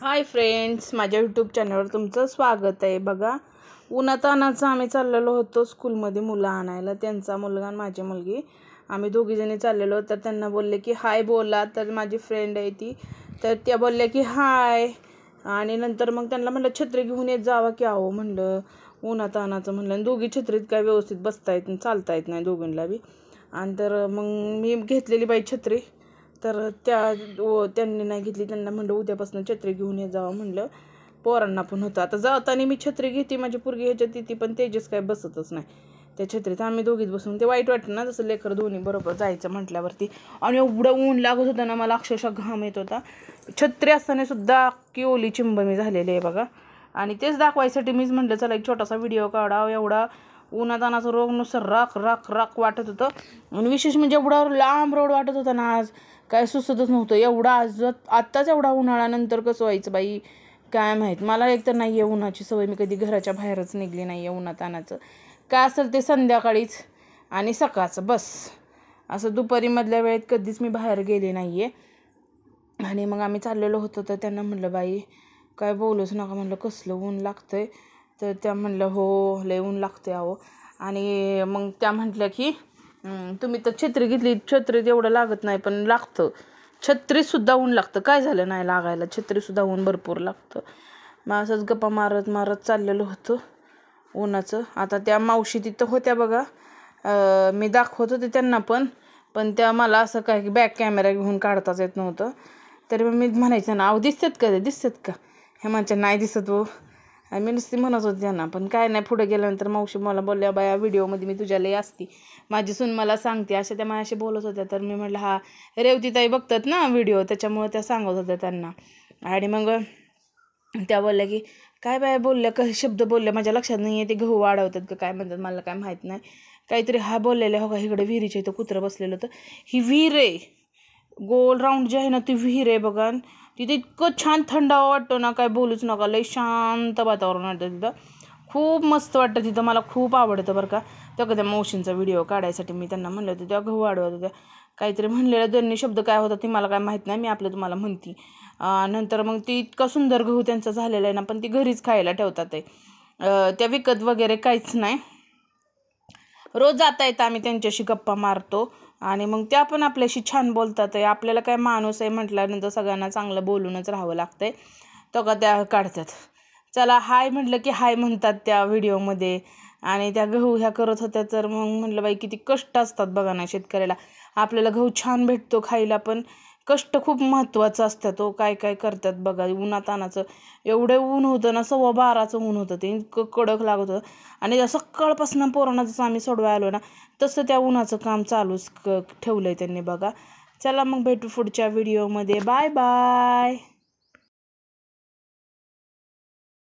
Hi friends, माझ्या YouTube चॅनलवर तुमचं स्वागत आहे. बघा, उन्हातानाचं आम्ही चाललेलो होतो स्कूलमध्ये मुलं आणायला. त्यांचा मुलगा आणि माझी मुलगी, आम्ही दोघीजणी चाललेलो. तर त्यांना बोलले की हाय बोला. तर माझी फ्रेंड आहे ती, तर त्या बोलल्या की हाय. आणि नंतर मग त्यांना म्हणलं छत्री घेऊन येत जावा की. आहो म्हणलं उन्हातानाचं म्हणलं, आणि दोघी छत्रीत काय व्यवस्थित बसता येत चालता येत नाही दोघींना बी. आणि तर मग मी घेतलेली बाई छत्री, तर त्यांनी नाही घेतली. त्यांना म्हणलं उद्यापासून छत्री घेऊन ये जावं म्हणलं, पोरांना पण होतं. आता जाताना मी छत्री घेते, माझी पोरगी ह्याच्यात ती पण तेजस काय बसतच नाही त्या छत्रीत. आम्ही दोघीच बसून, ते वाईट वाटतं ना जसं लेकर दोन्ही बरोबर जायचं म्हटल्यावरती. आणि एवढं ऊन लागत होतं ना, मला अक्षरशः घाम येत होता. छत्री असताना सुद्धा अख्खी ओली चिंब मी झालेली आहे बघा. आणि तेच दाखवायसाठी मीच म्हटलं चला एक छोटासा व्हिडिओ काढा. एवढा उन्हातानाचा रोग नुसतं राख राख राख वाटत होतं. आणि विशेष म्हणजे एवढा लांब रोड वाटत होता ना, आज काय सुचतच नव्हतं. एवढा आत्ताच एवढा उन्हाळ्यानंतर कसं व्हायचं बाई काय माहीत. मला एक तर नाही आहे उन्हाची सवय, मी कधी घराच्या बाहेरच निघली नाही आहे उन्हातानाचं. काय असेल ते संध्याकाळीच आणि सकाळचं बस. असं दुपारी मधल्या वेळेत कधीच मी बाहेर गेले नाही आहे. आणि मग आम्ही चाललेलो होतो, तर त्यांना म्हणलं बाई काय बोलूच नका म्हणलं, कसलं ऊन लागतंय. तर त्या म्हणलं हो लय ऊन लागते अहो. आणि मग त्या म्हटल्या की तुम्ही तर छत्री घेतली, छत्रीत एवढं लागत नाही पण लागतं, छत्रीसुद्धा ऊन लागतं. काय झालं नाही लागायला, छत्रीसुद्धा ऊन भरपूर लागतं. मग असंच गप्पा मारत मारत चाललेलं होतं उन्हाचं. आता त्या मावशी तिथं होत्या बघा, मी दाखवत होते त्यांना पण त्या मला असं काय बॅक कॅमेरा घेऊन काढताच येत नव्हतं. तरी मी म्हणायचं ना, अहो दिसतात का हे माझ्या नाही दिसत हो. आणि मी नुसती म्हणत होते त्यांना, पण काय नाही. पुढे गेल्यानंतर मावशी मला बोलल्या बाया व्हिडिओमध्ये मी तुझ्या लई असती, माझी सून मला सांगते अशा त्या माझ्याशी बोलत होत्या. तर मी म्हटलं हा रेवतीताई बघतात ना व्हिडिओ, त्याच्यामुळं त्या सांगत होत्या त्यांना. आणि मग त्या बोलल्या की काय बाया बोलल्या, काही शब्द बोलल्या माझ्या लक्षात नाही आहे. ते गहू वाढवतात का काय म्हणतात मला काय माहीत नाही. काहीतरी हा बोललेल्या हो का. इकडे विहिरीच्या इथं कुत्रं बसलेलं होतं. ही विहीर आहे, गोल राऊंड जे आहे ना ती विहीर आहे बघा. तिथे इतकं छान थंडावा वाटतो ना, काय बोलूच नका. लई शांत वातावरण वाटतं तिथं, खूप मस्त वाटतं तिथं. मला खूप आवडतं बरं का. तेव्हा त्या मावशींचा व्हिडिओ काढायसाठी मी त्यांना म्हणलं होतं, तेव्हा गहू वाढवत होत्या. काहीतरी म्हणलेलं दोन्ही शब्द काय होता ते मला काय माहीत नाही, मी आपलं तुम्हाला म्हणते. नंतर मग ती इतका सुंदर गहू त्यांचा झालेला आहे ना, पण ती घरीच खायला ठेवतात आहे. त्या विकत वगैरे काहीच नाही. रोज जाता येतं आम्ही त्यांच्याशी गप्पा मारतो. आणि मग त्या पण आपल्याशी छान बोलतात आहे. आपल्याला काय माणूस आहे म्हटल्यानंतर सगळ्यांना चांगलं बोलूनच राहावं लागतं आहे. तो का त्या काढतात. चला हाय म्हटलं की हाय म्हणतात त्या व्हिडिओमध्ये. आणि त्या गहू ह्या करत होत्या. तर मग म्हटलं बाई किती कष्ट असतात बघा ना शेतकऱ्याला. आपल्याला गहू छान भेटतो खायला, पण कष्ट खूप महत्त्वाचं असतं. तो काय काय करतात बघा उन्हातानाचं. एवढं ऊन होतं ना, 12:15चं ऊन होतं ते, इतकं कडक लागत होतं. आणि सकाळपासून पोरांना जसं आम्ही सोडवायला आलो ना, तसं त्या उन्हाचं काम चालूच ठेवलं आहे त्यांनी बघा. चला मग भेटू पुढच्या व्हिडिओमध्ये. Bye bye.